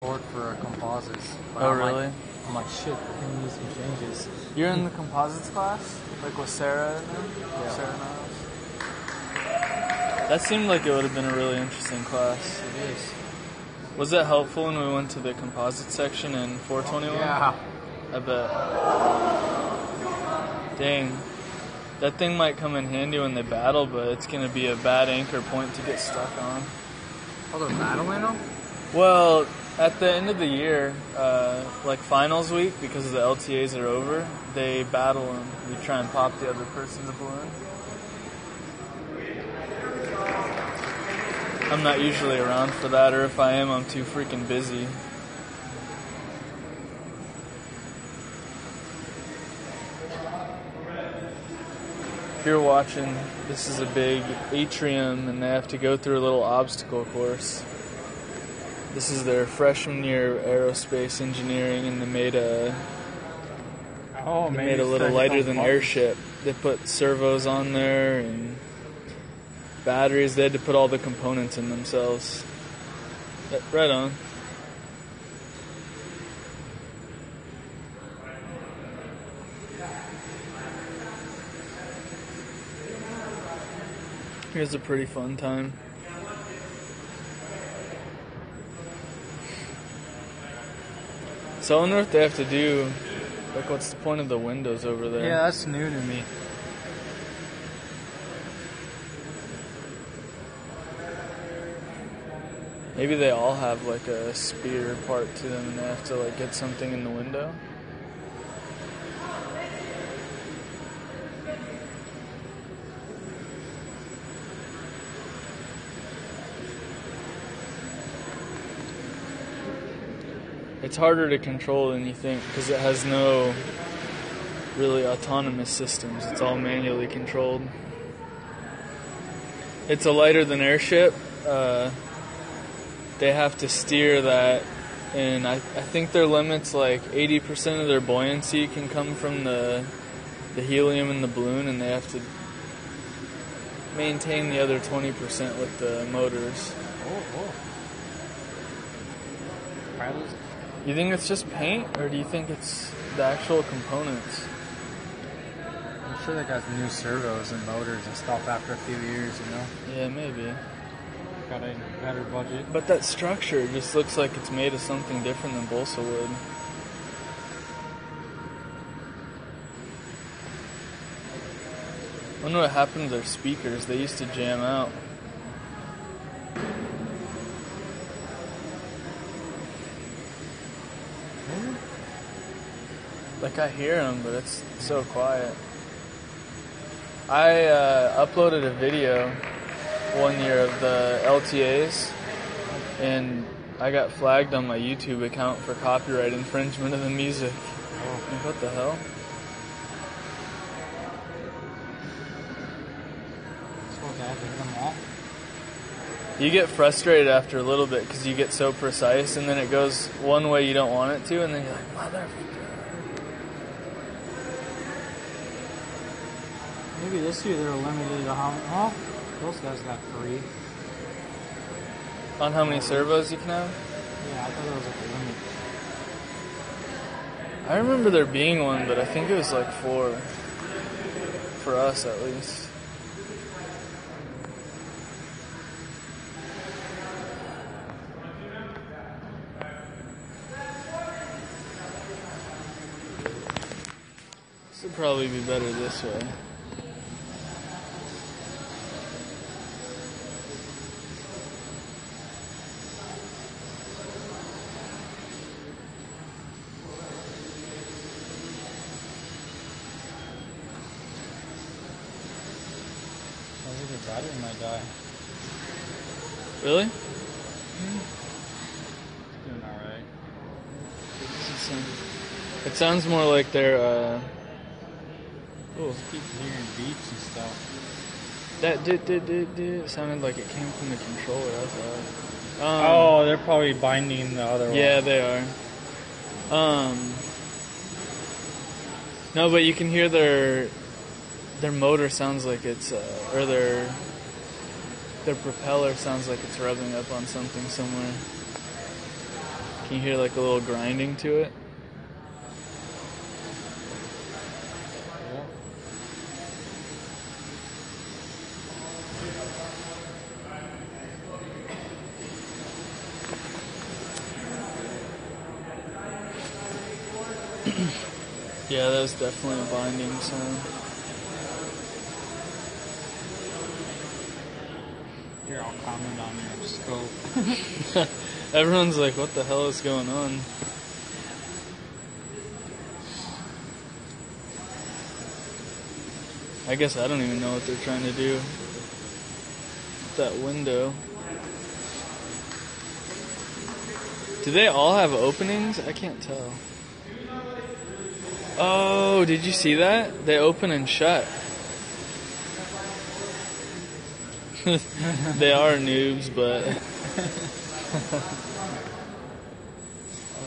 board for composites. Oh, really? I'm like, shit, I think we need some changes. You're in the composites class? Like with Sarah in there? Yeah. Sarah Niles? That seemed like it would have been a really interesting class. It is. Was that helpful when we went to the composite section in 421? Yeah. I bet. Dang. That thing might come in handy when they battle, but it's going to be a bad anchor point to get stuck on. Oh, they're battling them? Well, at the end of the year, like finals week, because the LTAs are over, they battle them. You try and pop the other person's balloon. I'm not usually around for that, or if I am, I'm too freaking busy. If you're watching, this is a big atrium, and they have to go through a little obstacle course. This is their freshman year aerospace engineering, and they made a little lighter than airship. They put servos on there and batteries. They had to put all the components in themselves. Right on. Here's a pretty fun time. So I wonder what they have to do. Like, what's the point of the windows over there? Yeah, that's new to me. Maybe they all have like a spear part to them, and they have to like get something in the window. It's harder to control than you think because it has no really autonomous systems. It's all manually controlled. It's a lighter than airship. They have to steer that, and I think their limit's like 80% of their buoyancy can come from the helium in the balloon, and they have to maintain the other 20% with the motors. Oh. You think it's just paint, or do you think it's the actual components? I'm sure they got new servos and motors and stuff after a few years, you know? Yeah, maybe. Got a better budget. But that structure just looks like it's made of something different than balsa wood. I wonder what happened to their speakers. They used to jam out. Like, I hear them, but it's so quiet. I uploaded a video one year of the LTAs, and I got flagged on my YouTube account for copyright infringement of the music. Like, what the hell? Supposed to have to hit them all? You get frustrated after a little bit because you get so precise, and then it goes one way you don't want it to, and then you're like, motherfucker. Maybe this year they're limited to how many. Oh, those guys got 3. On how many servos you can have? Yeah, I thought there was like a limit. I remember there being one, but I think it was like 4. For us, at least. This would probably be better this way. I think the battery might die. Really? Doing alright. It sounds more like they're, Oh, keep hearing beeps and stuff. that it sounded like it came from the controller, I thought. Oh, they're probably binding the other one. Yeah, they are. No, but you can hear their motor sounds like it's, or their propeller sounds like it's rubbing up on something somewhere. Can you hear like a little grinding to it? Yeah, that was definitely a binding sound. Here, I'll comment on your scope. Everyone's like, what the hell is going on? I guess I don't even know what they're trying to do with that window. Do they all have openings? I can't tell. Oh, did you see that? They open and shut. They are noobs, but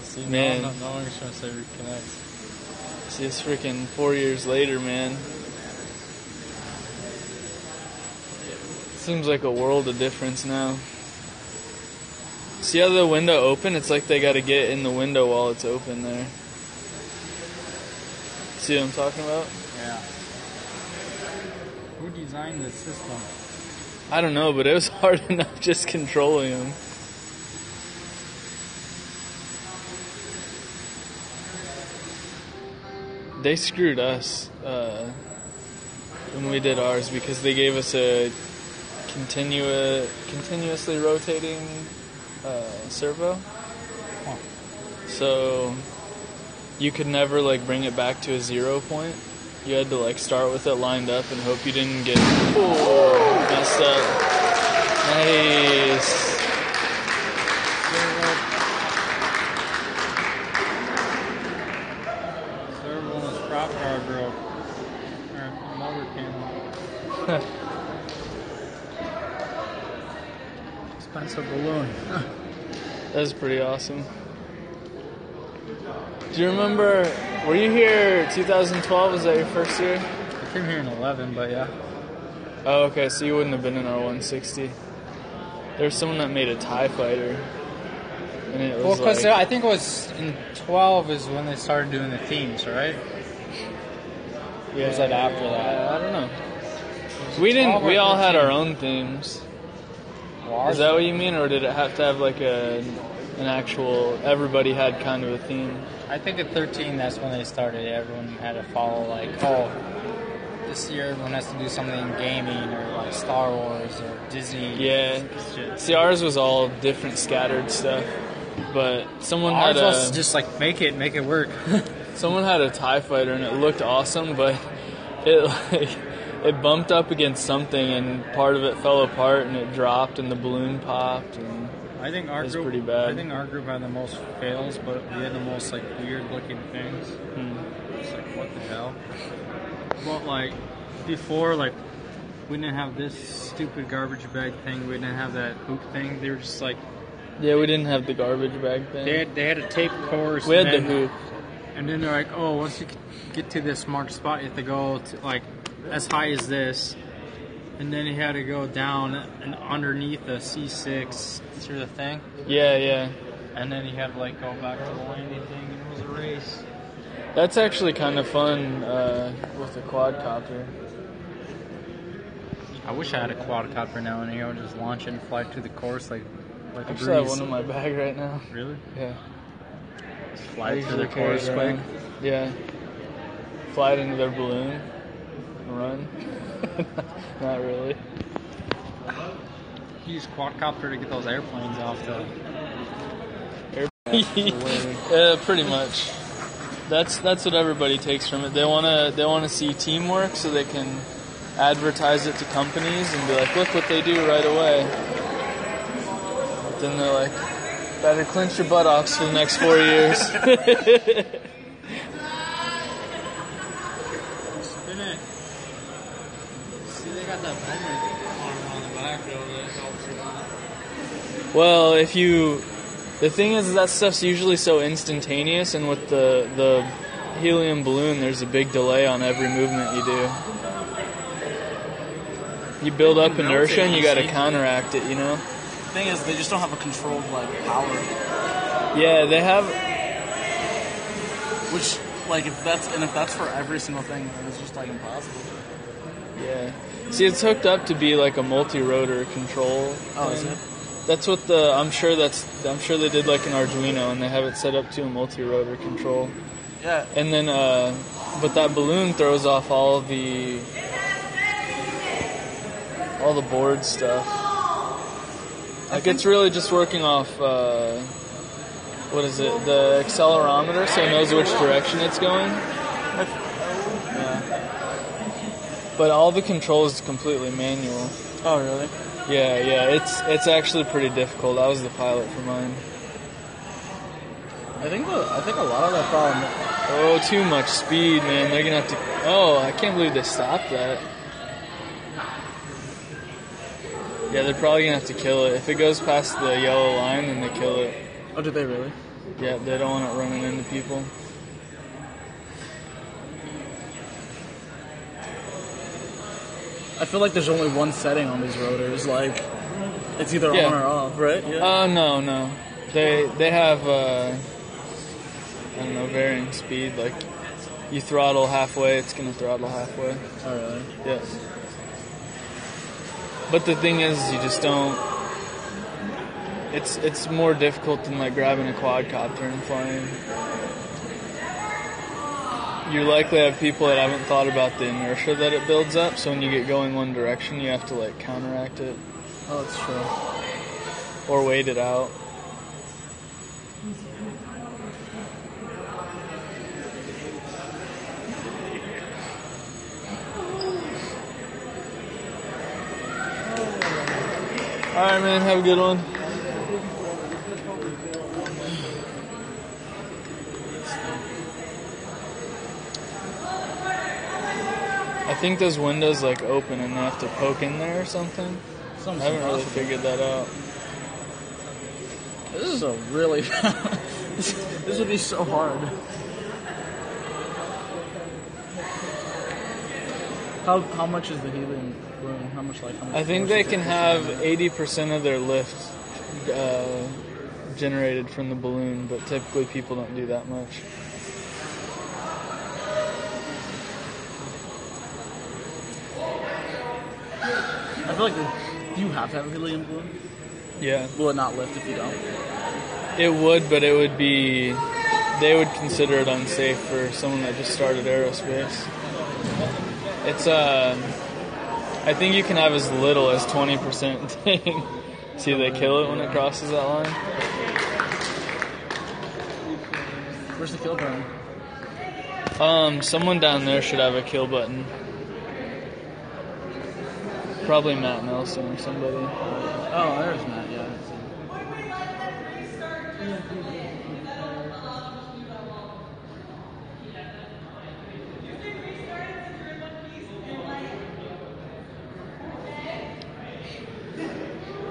see, man, no one's trying to say reconnect. See, it's freaking 4 years later, man. Seems like a world of difference now. See how the window open? It's like they got to get in the window while it's open there. See what I'm talking about? Yeah. Who designed this system? I don't know, but it was hard enough just controlling them. They screwed us when we did ours because they gave us a continuously rotating servo. Huh. So you could never like bring it back to a 0 point. You had to like start with it lined up and hope you didn't get messed up. Nice. Servo and his prop car broke. Or motor came. Expensive balloon. That's pretty awesome. Do you remember, were you here 2012? Was that your first year? I came here in 11, but yeah. Oh, okay, so you wouldn't have been in our 160. There's someone that made a TIE fighter. And it was Well, because like, I think it was in 12 is when they started doing the themes, right? yeah, Or was that after that? I don't know. We all had our own themes. Well, Is that what you mean, or did it have to have like an actual, everybody had kind of a theme? I think at 13, that's when they started. Everyone had to follow, like, oh, this year everyone has to do something in gaming or like Star Wars or Disney. Yeah. Shit. See, ours was all different scattered stuff, but someone Ours had was just like make it work. someone had a TIE fighter and it looked awesome, but it it bumped up against something and part of it fell apart and it dropped and the balloon popped and I think our it was group pretty bad. I think our group had the most fails, but we had the most like weird looking things. It's like what the hell? Well, like before, like we didn't have this stupid garbage bag thing. We didn't have that hoop thing. They were just like Yeah, we didn't have the garbage bag thing. they had a tape course. We had the hoop. And then they're like, oh, once you get to this marked spot, you have to go to like as high as this. And then you had to go down and underneath the C6 through the thing. Yeah, yeah. And then you had to like go back to the landing thing, and it was a race. That's actually kind of fun with a quadcopter. I wish I had a quadcopter now and here. I would just launch it and fly to the course like I a actually have breeze. one in my bag right now. Really? Yeah. Just I fly through usually the carry course it quick. around. Yeah. Fly it into their balloon. Run. Not really. Use quadcopter to get those airplanes off the. Pretty much. That's what everybody takes from it. They wanna see teamwork so they can advertise it to companies and be like, look what they do right away. But then they're like, better clench your buttocks for the next 4 years. Spin it. See, they got that moment on the back though that helps you. Well, the thing is that stuff's usually so instantaneous, and with the helium balloon, there's a big delay on every movement you do. You build up inertia, and you got to counteract it, you know? The thing is, they just don't have a controlled like power. Yeah, they have. Which, like, if that's for every single thing, then it's just like impossible. Yeah. See, it's hooked up to be like a multi-rotor control. Oh, is it? That's what I'm sure they did like an Arduino, and they have it set up to a multi-rotor control. Yeah. And then, but that balloon throws off all the board stuff. Like it's really just working off. What is it? The accelerometer, so it knows which direction it's going. Yeah. But all the controls is completely manual. Oh, really? Yeah. It's actually pretty difficult. I was the pilot for mine. I think a lot of that problem. Oh, too much speed, man. They're gonna have to. Oh, I can't believe they stopped that. Yeah, they're probably gonna have to kill it. If it goes past the yellow line, then they kill it. Oh, did they really? Yeah, they don't want it running into people. I feel like there's only one setting on these rotors. Like, it's either on or off, right? Yeah. No. They have I don't know, varying speed. Like, you throttle halfway, it's gonna throttle halfway. Oh, really? Yeah. But the thing is, you just don't. It's more difficult than like grabbing a quadcopter and flying. You likely have people that haven't thought about the inertia that it builds up, so when you get going one direction, you have to like counteract it. Oh, that's true. Or wait it out. Alright, man, have a good one. I think those windows like open and they have to poke in there or something. I haven't really figured that out. This is a really this would be so hard. How much is the helium balloon? How much I think they can have 80% of their lift generated from the balloon, but typically people don't do that much. I feel like do you have to have a helium balloon? Yeah. Will it not lift if you don't? It would, but it would be. They would consider it unsafe for someone that just started aerospace. It's I think you can have as little as 20% thing. See, they kill it when it crosses that line. Where's the kill button? Someone down there should have a kill button. Probably Matt Nelson or somebody. Oh, there's Matt, yeah.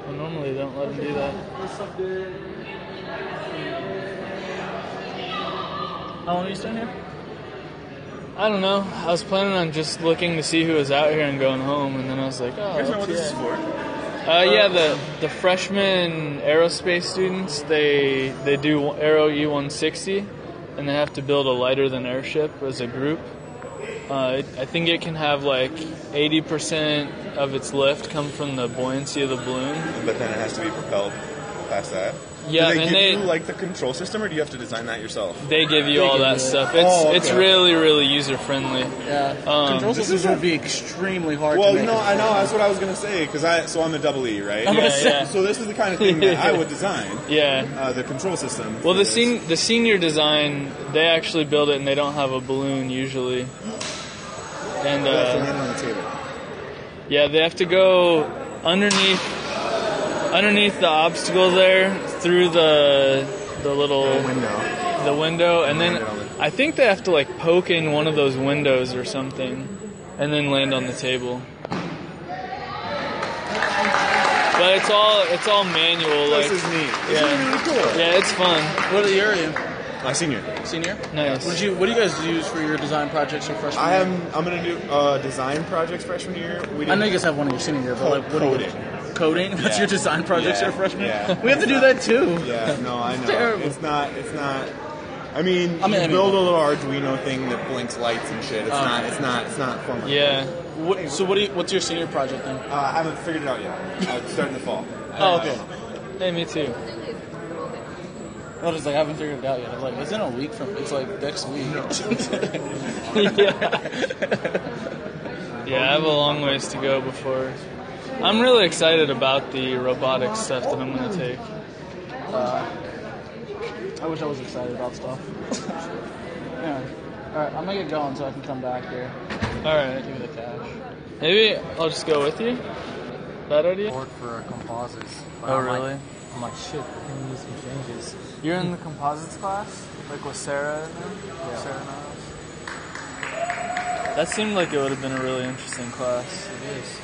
Well, normally they don't let him do that. How long are you staying here? I don't know. I was planning on just looking to see who was out here and going home, and then I was like, oh, You guys know what this is for? yeah, the freshman aerospace students, they do Aero E160, and they have to build a lighter than airship as a group. I think it can have like 80% of its lift come from the buoyancy of the balloon. But then it has to be propelled past that. Yeah, do they and give you like the control system, or do you have to design that yourself? They give you all that stuff. It's really, really user friendly. Yeah, control systems would be extremely hard. Well, to make. I know that's what I was gonna say because I'm a double E, right? Yeah. So this is the kind of thing that I would design. Yeah. The control system. Well, the senior design, they actually build it and they don't have a balloon usually. And They have to land on the table. yeah, they have to go underneath the obstacle there through the little window, and then I think they have to like poke in one of those windows or something, and then land on the table. But it's all manual. This is neat. This is really cool. Yeah, it's fun. What year are you? My senior. Senior? Nice. What do you guys use for your design projects your freshman year? I'm gonna do design projects freshman year. I know you guys have one in your senior year, but like what coding. coding? That's your design projects your freshman? Yeah. We have to do that too. Yeah, no, I know. Terrible. It's not. I mean, you build a little Arduino thing that blinks lights and shit. It's not formal. Yeah. What's your senior project then? I haven't figured it out yet. I'll start in the fall. Oh, okay. Hey, me too. I was like, I haven't figured it out yet. I'm like, it's in a week from. It's like next week. Yeah, I have a long ways to go before. I'm really excited about the robotics stuff that I'm going to take. I wish I was excited about stuff. Yeah. Alright, I'm gonna get going so I can come back here. Alright. Give me the cash. Maybe I'll just go with you? Bad idea? Board for composites. But Oh, I'm really? I'm like, shit, I can use some changes. You're in the composites class? Like with Sarah in there? Yeah. Sarah Niles? That seemed like it would have been a really interesting class. It is.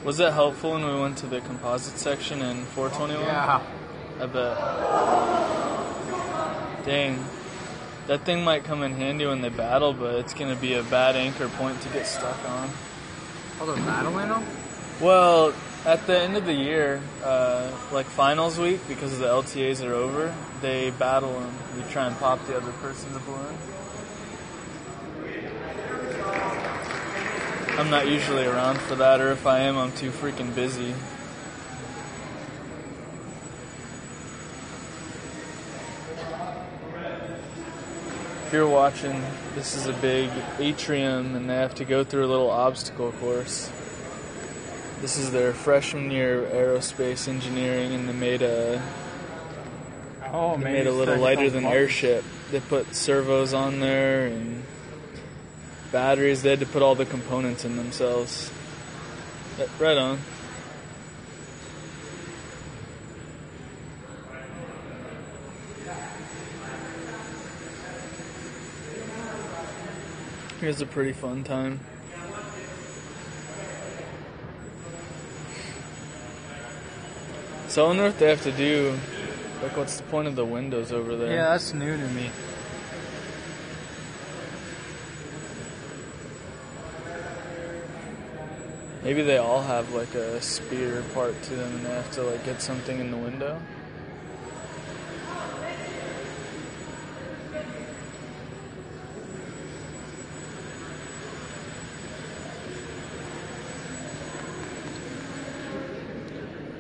Was it helpful when we went to the composite section in 421? Yeah. I bet. Dang. That thing might come in handy when they battle, but it's going to be a bad anchor point to get stuck on. Oh, they're battling them? Well, at the end of the year, like finals week, because the LTAs are over, they battle them. You try and pop the other person's balloon. I'm not usually around for that, or if I am, I'm too freaking busy. If you're watching, this is a big atrium, and they have to go through a little obstacle course. This is their freshman year of aerospace engineering, and they made a little lighter than airship. They put servos on there and batteries. They had to put all the components in themselves. Right on. Here's a pretty fun time. So I wonder what they have to do. Like, what's the point of the windows over there? Yeah, that's new to me. Maybe they all have like a spear part to them and they have to like get something in the window.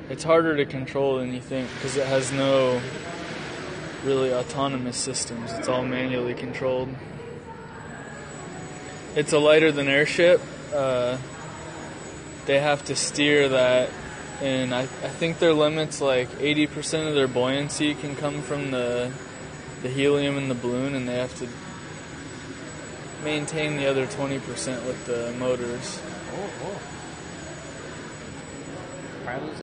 It's harder to control than you think because it has no really autonomous systems. It's all manually controlled. It's a lighter than airship. They have to steer that, and I think their limit's like 80% of their buoyancy can come from the helium in the balloon, and they have to maintain the other 20% with the motors. Oh.